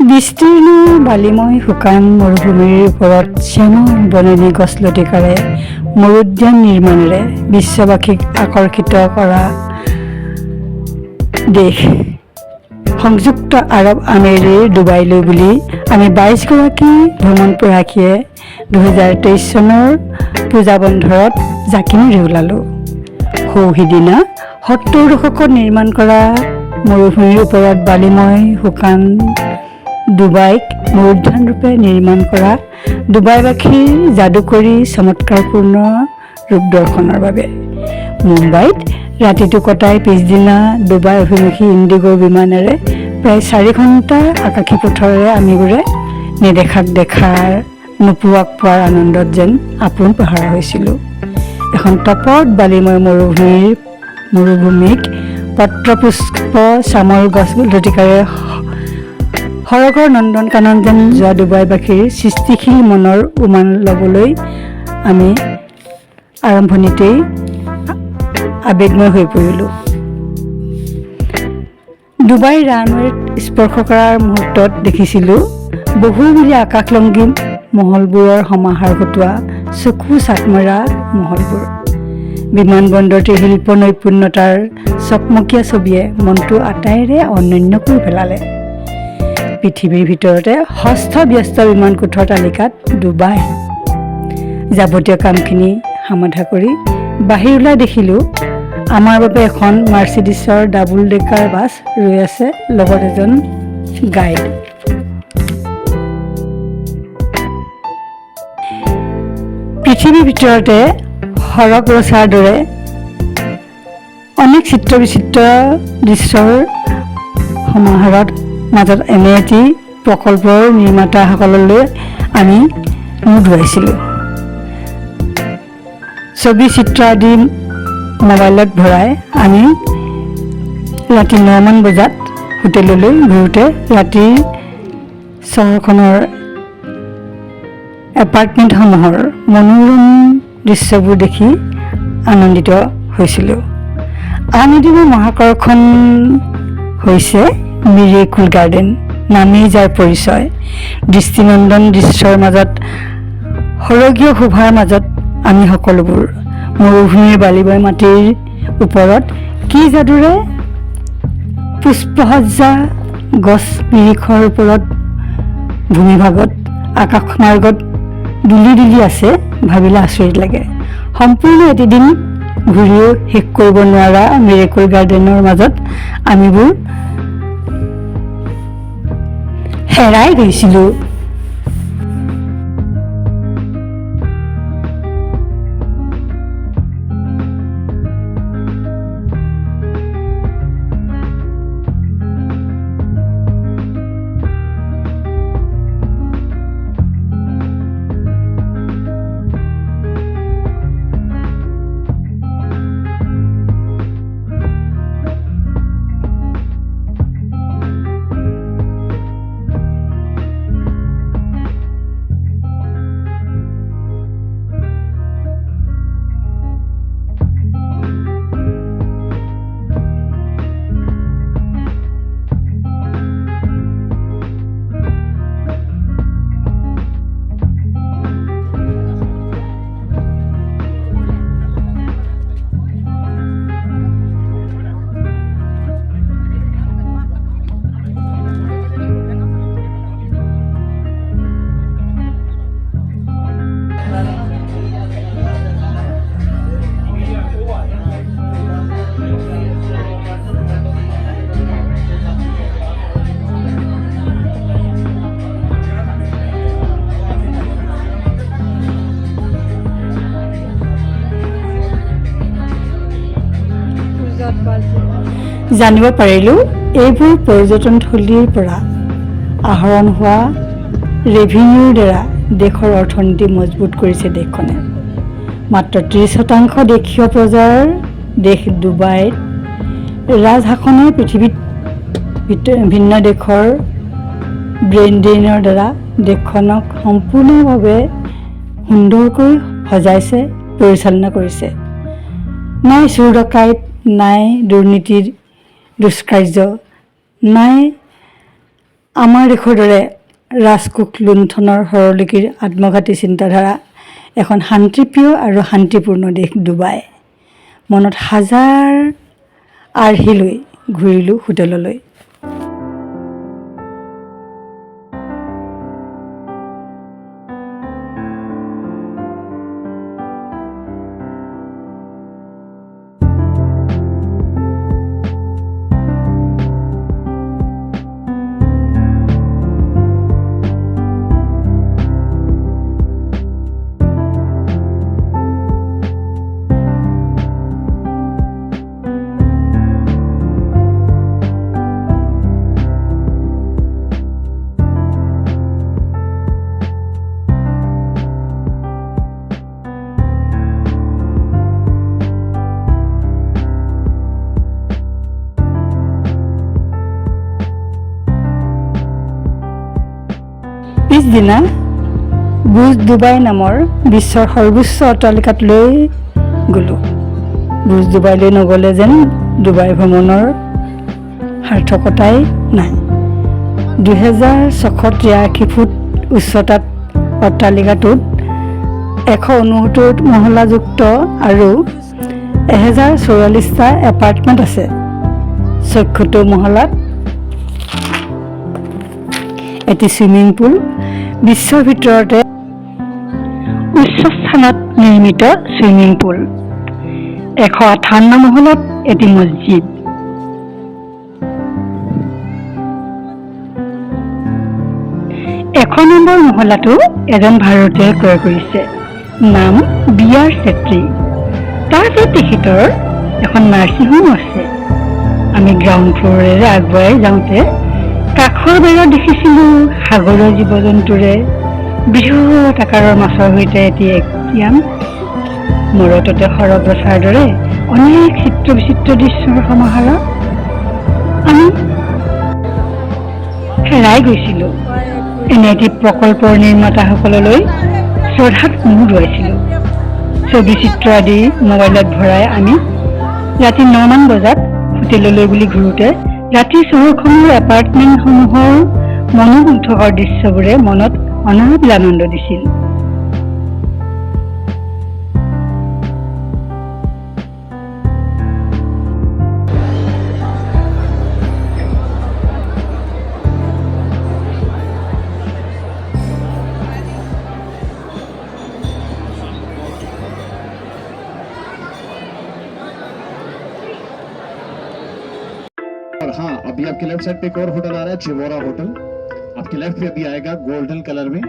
বিস্তীৰ্ণ বালিময় শুকান মৰুভূমিৰ ওপৰত শ্যামল বননি গছলতিকাৰে মৰুদ্যান নিৰ্মাণেৰে বিশ্ববাসীক আকৰ্ষিত কৰা দেশ সংযুক্ত আৰৱ আমেৰিৰ ডুবাইলৈ বুলি আমি 22গৰাকী ভ্ৰমণ প্ৰয়াসীয়ে 2023 চনৰ পূজা বন্ধৰত জাকি মাৰি ওলালোঁ। সিদিনা 70 দশকত নিৰ্মাণ কৰা মৰুভূমিৰ ওপৰত বালিময় শুকান ডুবাইক মৰুদ্যান ৰূপে নিৰ্মাণ কৰা ডুবাইবাসীৰ যাদুকৰী চমৎকাৰপূৰ্ণ ৰূপ দৰ্শনৰ বাবে মুম্বাইত ৰাতিটো কটাই পিছদিনা ডুবাই অভিমুখী ইণ্ডিগো বিমানেৰে প্ৰায় 4 ঘণ্টাৰ আকাশী পথৰেৰে আমিবোৰে নেদেখাক দেখাৰ নোপোৱাক পোৱাৰ আনন্দত যেন আপোন পাহৰা হৈছিলোঁ। এখন তপত বালিময় মৰুভূমিক পত্ৰপুষ্প চামল গছলতিকাৰে সৰগৰ নন্দন কানন যেন যোৱা ডুবাইবাসীৰ সৃষ্টিশীল মনৰ উমান ল'বলৈ আমি আৰম্ভণিতেই আৱেগময় হৈ পৰিলোঁ। ডুবাই ৰানৱেত স্পৰ্শ কৰাৰ মুহূৰ্তত দেখিছিলোঁ বহুমূলীয়া আকাশলংঘী মহলবোৰৰ সমাহাৰ ঘটোৱা চকু চাটমৰা মহলবোৰ। বিমানবন্দৰটিৰ শিল্প নৈপুণ্যতাৰ চকমকীয়া ছবিয়ে মনটো আটাইৰে অনন্য কৰি পেলালে। পৃথিৱীৰ ভিতৰতে ষষ্ঠ ব্যস্ত বিমানকোঠৰ তালিকাত ডুবাই। যাৱতীয় কামখিনি সমাধা কৰি বাহিৰ ওলাই দেখিলোঁ আমাৰ বাবে এখন মাৰ্চিডিছৰ ডাবল ডেকাৰ বাছ ৰৈ আছে, লগত এজন গাইড। পৃথিৱীৰ ভিতৰতে সৰগ ৰচাৰ দৰে অনেক চিত্ৰ বিচিত্ৰ দৃশ্যৰ সমাহাৰত মাজত এনে এটি প্ৰকল্পৰ নিৰ্মাতাসকললৈ আমি মুখ ধুৱাইছিলোঁ। ছবি চিত্ৰ আদি মোবাইলত ভৰাই আমি ৰাতি 9 মান বজাত হোটেললৈ ঘূৰোঁতে ৰাতিৰ চহৰখনৰ এপাৰ্টমেণ্টসমূহৰ মনোৰম দৃশ্যবোৰ দেখি আনন্দিত হৈছিলোঁ। আন এদিনৰ মহাকৰ্ষণ হৈছে মিৰেকুল গাৰ্ডেন, নামেই যাৰ পৰিচয়। দৃষ্টিনন্দন দৃশ্যৰ মাজত সৰগীয় শোভাৰ মাজত আমি সকলোবোৰ মৰুভূমিৰ বালিময় মাটিৰ ওপৰত কি যাদুৰে পুষ্পসজ্জা গছ নিৰীক্ষৰ ওপৰত ভূমিভাগত আকাশমাৰ্গত দুলি দুলি আছে ভাবিলে আচৰিত লাগে। সম্পূৰ্ণ এদিন ঘূৰিও শেষ কৰিব নোৱাৰা মিৰেকুল গাৰ্ডেনৰ মাজত আমিবোৰ হেৰাই গৈছিলোঁ। জানিব পাৰিলোঁ এইবোৰ পৰ্যটনথলীৰ পৰা আহৰণ হোৱা ৰেভিনিউৰ দ্বাৰা দেশৰ অৰ্থনীতি মজবুত কৰিছে দেশখনে। মাত্ৰ 30% দেশীয় প্ৰজাৰ দেশ ডুবাইত ৰাজশাসনে পৃথিৱীত ভিন্ন দেশৰ ব্ৰেণ্ডিঙৰ দ্বাৰা দেশখনক সম্পূৰ্ণভাৱে সুন্দৰকৈ সজাইছে, পৰিচালনা কৰিছে। নাই চোৰ ডকাইত, নাই দুৰ্নীতিৰ দুষ্কাৰ্য, নাই আমাৰ দেশৰ দৰে ৰাজকোষ লুণ্ঠনৰ সৰলকীৰ আত্মঘাতী চিন্তাধাৰা এখন শান্তিপ্ৰিয় আৰু শান্তিপূৰ্ণ দেশ ডুবাই। মনত হাজাৰ আৰ্হি লৈ ঘূৰিলোঁ হোটেললৈ। পিছদিনা বুৰ্জ ডুবাই নামৰ বিশ্বৰ সৰ্বোচ্চ অট্টালিকাটোলৈ গ'লোঁ। বুৰ্জ ডুবাইলৈ নগ'লে যেন ডুবাই ভ্ৰমণৰ সাৰ্থকতাই নাই। 2683 ফুট উচ্চতাত অট্টালিকাটোত 169 মহলাযুক্ত আৰু 1044টা এপাৰ্টমেণ্ট আছে। 64 মহলাত এটি ছুইমিং পুল, বিশ্বৰ ভিতৰতে উচ্চ স্থানত নিৰ্মিত ছুইমিং পুল, 158 মহলাত এটি মছজিদ। এশ নম্বৰ মহলাটো এজন ভাৰতীয়ই ক্ৰয় কৰিছে, নাম বি.আৰ. ছেত্ৰী। তাৰ তেখেতৰ এখন নাৰ্ছিং হোম আছে। আমি গ্ৰাউণ্ড ফ্ল'ৰেৰে আগবঢ়াই যাওঁতে কাষৰ বেৰত দেখিছিলোঁ সাগৰৰ জীৱ জন্তুৰে বৃহৎ আকাৰৰ মাছৰ সৈতে এটি একুৰিয়াম, মূৰততে সৰগ গছাৰ দৰে অনেক চিত্ৰ বিচিত্ৰ দৃশ্যৰ সমাহাৰ। আমি হেৰাই গৈছিলোঁ। এনে এটি প্ৰকল্পৰ নিৰ্মাতাসকললৈ শ্ৰদ্ধাত নুৰুৱাইছিলোঁ। ছবি চিত্ৰ আদি মোবাইলত ভৰাই আমি ৰাতি 9মান বজাত হোটেললৈ বুলি ঘূৰোঁতে ৰাতিৰ চহৰখনৰ এপাৰ্টমেণ্টসমূহৰ মনোমুগ্ধকৰ দৃশ্যবোৰে মনত অনাবিল আনন্দ দিছিল। और हाँ, अभी आपके लेफ्ट साइड पे एक और होटल आ रहा है, चिवोरा होटल। आपके लेफ्ट पे अभी आएगा गोल्डन कलर में।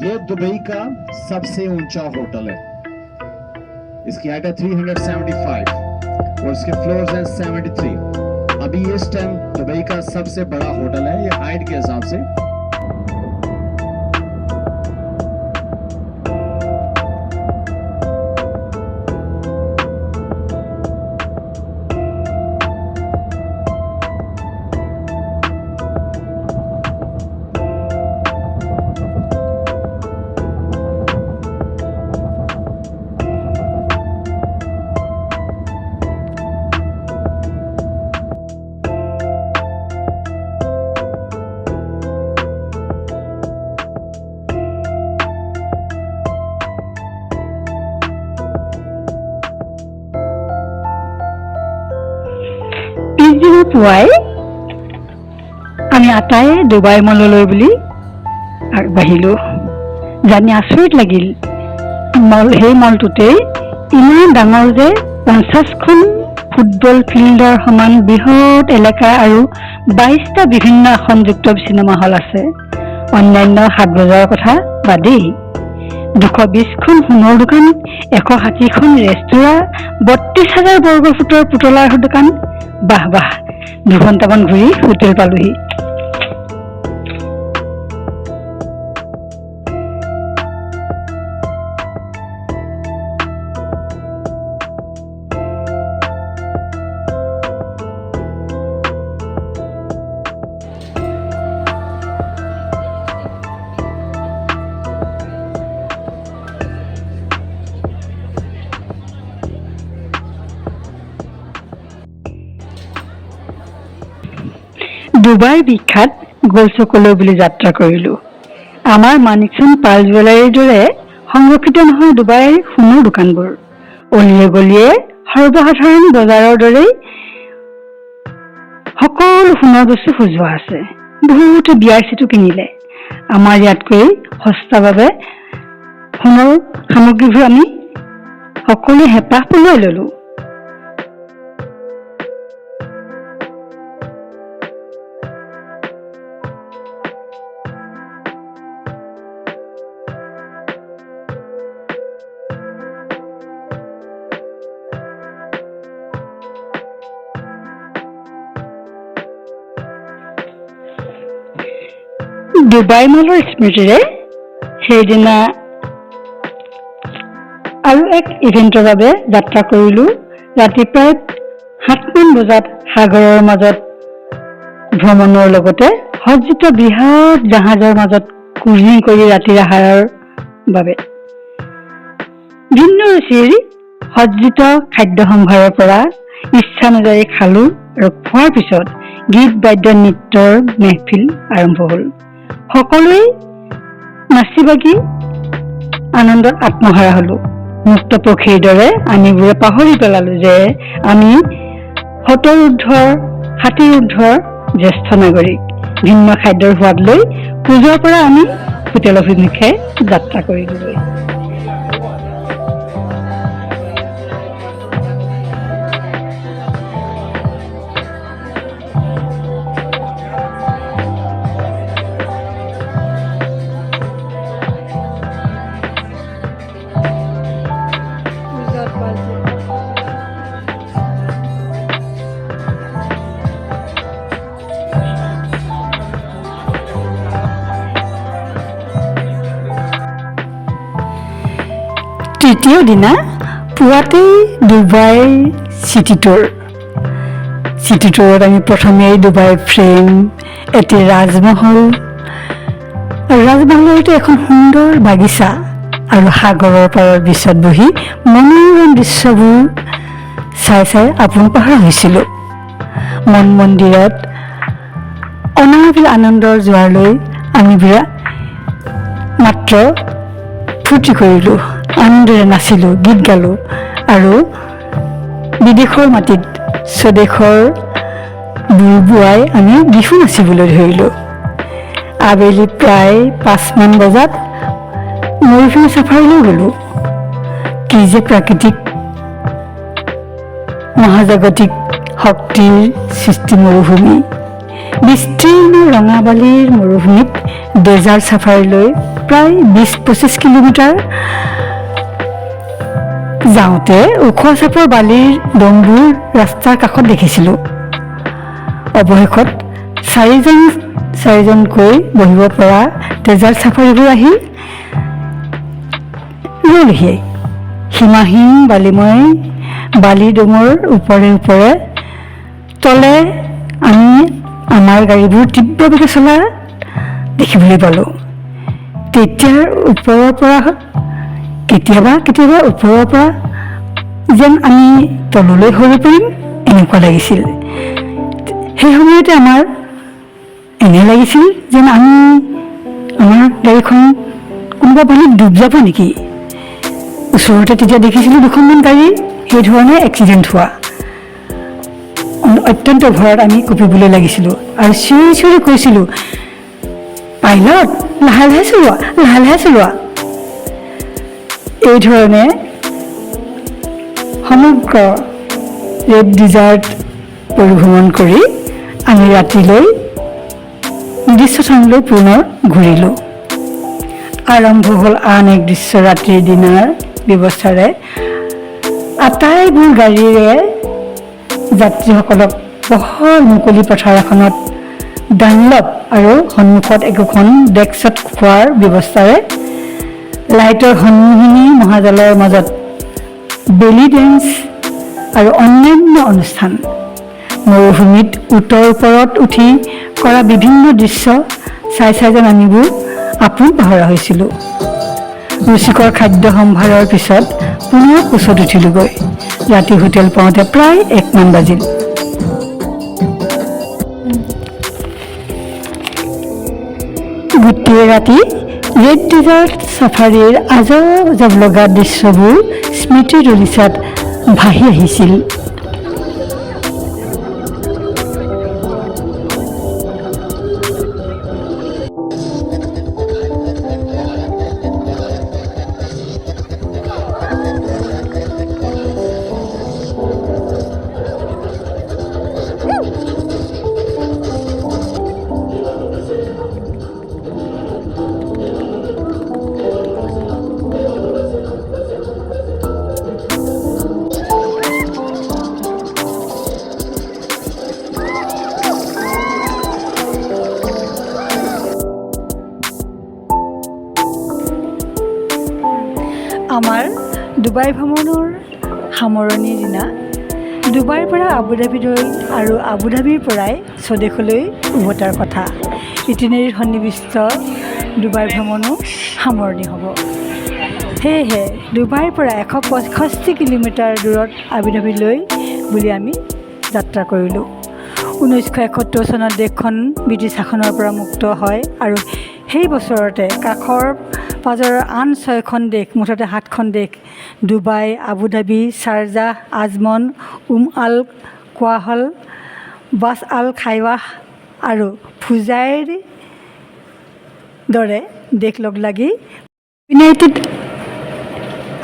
ये दुबई का सबसे ऊंचा होटल है। इसकी हाइट है 375 और इसके फ्लोर्स हैं 73। अभी इस टाइम दुबई का सबसे बड़ा होटल है ये हाइट के हिसाब से। পিছদিনা পুৱাই আমি আটায়ে ডুবাই মললৈ বুলি আগবাঢ়িলোঁ। জানি আচৰিত লাগিল, সেই মলটোতেই ইমান ডাঙৰ যে 50খন ফুটবল ফিল্ডৰ সমান বৃহৎ এলেকা আৰু 22টা বিভিন্ন আসনযুক্ত চিনেমা হল আছে। অন্যান্য হাট বজাৰৰ কথা বাদেই 220খন সোণৰ দোকান, 160খন ৰেস্তোৰাঁ, 32,000 বৰ্গ ফুটৰ পুতলাৰ দোকান। বাহ বাহ, 2 ঘণ্টামান ঘূৰি হোটেল পালোহি। ডুবাইৰ বিখ্যাত গোলচকলৈ বুলি যাত্ৰা কৰিলোঁ। আমাৰ মানিকচন্দ পাল জুৱেলাৰীৰ দৰে সংৰক্ষিত নহয় ডুবাইৰ সোণৰ দোকানবোৰ। অলিয়ে গলিয়ে সৰ্বসাধাৰণ বজাৰৰ দৰেই সকলো সোণৰ বস্তু সজোৱা আছে। বহুতে বিয়াৰ চিটো কিনিলে। আমাৰ ইয়াতকৈ সস্তাৰ বাবে সোণৰ সামগ্ৰীবোৰ আমি সকলোৱে হেঁপাহ পলুৱাই ললো। ডুবাই মলৰ স্মৃতিৰে সেইদিনা আৰু এক ইভেণ্টৰ বাবে যাত্ৰা কৰিলোঁ। ৰাতিপুৱাই 7মান বজাত সাগৰৰ মাজত ভ্ৰমণৰ লগতে সজ্জিত বৃহৎ জাহাজৰ মাজত ক্ৰুজিং কৰি ৰাতিৰ আহাৰৰ বাবে ভিন্ন ৰুচিৰ সজ্জিত খাদ্য সম্ভাৰৰ পৰা ইচ্ছানুযায়ী খালোঁ আৰু খোৱাৰ পিছত গীত বাদ্য নৃত্যৰ মেহফিল আৰম্ভ হ'ল। সকলোৱে নাচি বাগি আনন্দত আত্মহাৰা হলোঁ। মুক্ত পক্ষীৰ দৰে আমিবোৰে পাহৰি পেলালো যে আমি 70 ঊৰ্ধ্বৰ 60 ঊৰ্ধ্বৰ জ্যেষ্ঠ নাগৰিক। ভিন্ন খাদ্যৰ সোৱাদ লৈ পূজাৰ পৰা আমি হোটেল অভিমুখে যাত্ৰা কৰিলোঁ। তৃতীয় দিনা পুৱাতেই ডুবাই চিটি টুৰত আমি প্ৰথমেই ডুবাই ফ্ৰেম, এটি ৰাজমহল আৰু ৰাজমহলতে এখন সুন্দৰ বাগিচা আৰু সাগৰৰ পাৰৰ দৃশ্যত বহি মনোৰম দৃশ্যবোৰ চাই চাই আপোন পাহৰা হৈছিলোঁ। মন মন্দিৰত অনাবিল আনন্দৰ জোৱাৰ লৈ আমিবোৰে মাত্ৰ ফূৰ্তি কৰিলোঁ, আনন্দেৰে নাচিলোঁ, গীত গালোঁ আৰু বিদেশৰ মাটিত স্বদেশৰ বুঢ়ী বোৱাই আমি বিহু নাচিবলৈ ধৰিলোঁ। আবেলি প্ৰায় 5মান বজাত মৰুভূমি চাফাৰীলৈ গ'লোঁ। কি যে প্ৰাকৃতিক মহাজাগতিক শক্তিৰ সৃষ্টি মৰুভূমি। বিস্তীৰ্ণ ৰঙাবালিৰ মৰুভূমিত ডেজাৰ্ট চাফাৰীলৈ প্ৰায় 20-25 কিলোমিটাৰ যাওঁতে ওখ চাপৰ বালিৰ দমবোৰ ৰাস্তাৰ কাষত দেখিছিলোঁ। অৱশেষত চাৰিজনকৈ বহিব পৰা ডেজাৰ্ট চাফাৰীবোৰ আহি ৰ'লহি। সীমাহীন বালিময় বালি দমৰ ওপৰে ওপৰে তলে আমি আমাৰ গাড়ীবোৰ তীব্ৰ বেগে চলা দেখিবলৈ পালোঁ। তেতিয়াৰ ওপৰৰ পৰা কেতিয়াবা ওপৰৰ পৰা যেন আমি তললৈ সৰি পৰিম এনেকুৱা লাগিছিল। সেই সময়তে আমাৰ এনে লাগিছিল যেন আমাৰ গাড়ীখন কোনোবা পানীত ডুব যাব নেকি। ওচৰতে তেতিয়া দেখিছিলোঁ দুখনমান গাড়ী সেইধৰণে এক্সিডেণ্ট হোৱা। অত্যন্ত ভয়ত আমি কঁপিবলৈ লাগিছিলোঁ আৰু চিঞৰি চিঞৰি কৈছিলোঁ, পাইলট লাহে লাহে চলোৱা। এই ধৰণে সমগ্ৰ ৰেড ডিজাৰ্ট পৰিভ্ৰমণ কৰি আমি ৰাতিলৈ নিৰ্দিষ্ট স্থানলৈ পুনৰ ঘূৰিলোঁ। আৰম্ভ হ'ল আন এক দৃশ্য। ৰাতিৰ দিনাৰ ব্যৱস্থাৰে আটাইবোৰ গাড়ীৰে যাত্ৰীসকলক বহল মুকলি পথাৰ এখনত ডানলপ আৰু সন্মুখত একোখন ডেস্কত খোৱাৰ ব্যৱস্থাৰে লাইটৰ সন্মুখীনি মহাজালৰ মাজত বেলি ডেন্স আৰু অন্যান্য অনুষ্ঠান। মৰুভূমিত উটৰ ওপৰত উঠি কৰা বিভিন্ন দৃশ্য চাই যেন আমিবোৰ আপোন পাহৰা হৈছিলোঁ। ৰুচিকৰ খাদ্য সম্ভাৰৰ পিছত পুনৰ কোচত উঠিলোগৈ। ৰাতি হোটেল পাওঁতে প্ৰায় 1মান বাজিল। গোটেই ৰাতি ৰেড ডেজাৰ্ট চাফাৰীৰ আজব লগা দৃশ্যবোৰ স্মৃতিৰ দলিচাত ভাহি আহিছিল। আমাৰ ডুবাই ভ্ৰমণৰ সামৰণিৰ দিনা ডুবাইৰ পৰা আবুধাবিলৈ আৰু আবুধাবিৰ পৰাই স্বদেশলৈ উভতাৰ কথা। ইটিনেৰীৰ সন্নিৱিষ্ট ডুবাই ভ্ৰমণো সামৰণি হ'ব। সেয়েহে ডুবাইৰ পৰা 165 কিলোমিটাৰ দূৰত আবুধাবিলৈ বুলি আমি যাত্ৰা কৰিলোঁ। 1971 চনত দেশখন ব্ৰিটিছ শাসনৰ পৰা মুক্ত হয় আৰু সেই বছৰতে কাষৰ পাঁজৰৰ আন 6খন দেশ, মুঠতে 7খন দেশ, ডুবাই, আবুধাবি, শ্বাৰজাহ, আজমন, আল কোৱাহল, বাছ আল খাইৱাহ আৰু ফুজাইৰ দৰে দেশ লগ লাগি ইউনাইটেড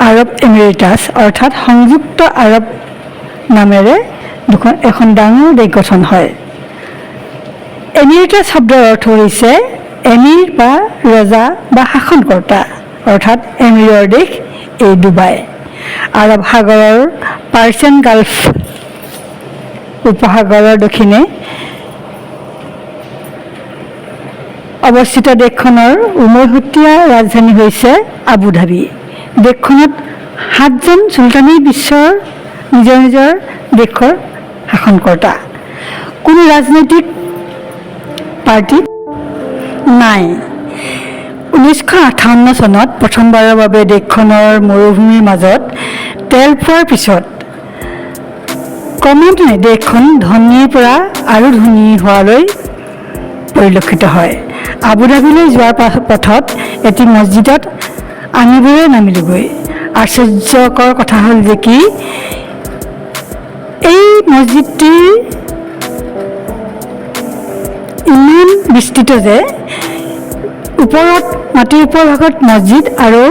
আৰব এমিৰেটাছ অৰ্থাৎ সংযুক্ত আৰব নামেৰে এখন ডাঙৰ দেশ গঠন হয়। এমিৰেটাছ শব্দৰ অৰ্থ হৈছে এমিৰ বা ৰজা বা শাসনকৰ্তা, অৰ্থাৎ এমিৰৰ দেশ এই ডুবাই। আৰব সাগৰৰ পাৰ্চিয়ান গাল্ফ উপসাগৰৰ দক্ষিণে অৱস্থিত দেশখনৰ উমৈহতীয়া ৰাজধানী হৈছে আবুধাবি। দেশখনত 7জন চুলতানেই বিশ্বৰ নিজৰ নিজৰ দেশৰ শাসনকৰ্তা। কোনো ৰাজনৈতিক পাৰ্টি নাই। 1958 চনত প্ৰথমবাৰৰ বাবে দেশখনৰ মৰুভূমিৰ মাজত তেল পোৱাৰ পিছত ক্ৰমান্বয়ে দেশখন ধনীৰ পৰা আৰু ধনী হোৱালৈ পৰিলক্ষিত হয়। আবুধাবিলৈ যোৱাৰ পথত এটি মছজিদত আমিবোৰে নামিলোগৈ। আশ্চৰ্যকৰ কথা হ'ল যে কি এই মছজিদটি ইমান বিস্তৃত যে ওপৰত মাটিৰ ওপৰ ভাগত মছজিদ আৰু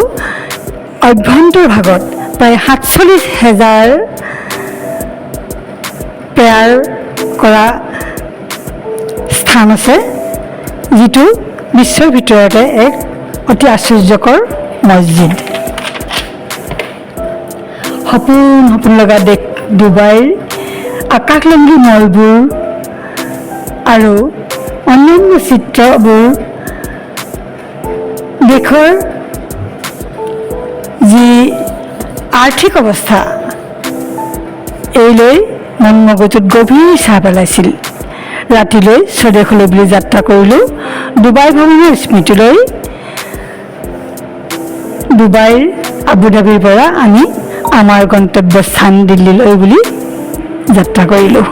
অভ্যন্তৰ ভাগত প্ৰায় 47,000 পেয়াৰ কৰা স্থান আছে, যিটো বিশ্বৰ ভিতৰতে এক অতি আশ্চৰ্যকৰ মছজিদ। সপোন লগা দেশ ডুবাইৰ আকাশলংঘী মলবোৰ আৰু অন্যান্য চিত্ৰবোৰ দেশৰ যি আৰ্থিক অৱস্থা এইলৈ মন মগজুত গভীৰ ছাঁ পেলাইছিল। ৰাতিলৈ স্বদেশলৈ বুলি যাত্ৰা কৰিলোঁ ডুবাই ভ্ৰমণৰ স্মৃতিলৈ। ডুবাইৰ আবুধাবিৰ পৰা আমি আমাৰ গন্তব্যস্থান দিল্লীলৈ বুলি যাত্ৰা কৰিলোঁ।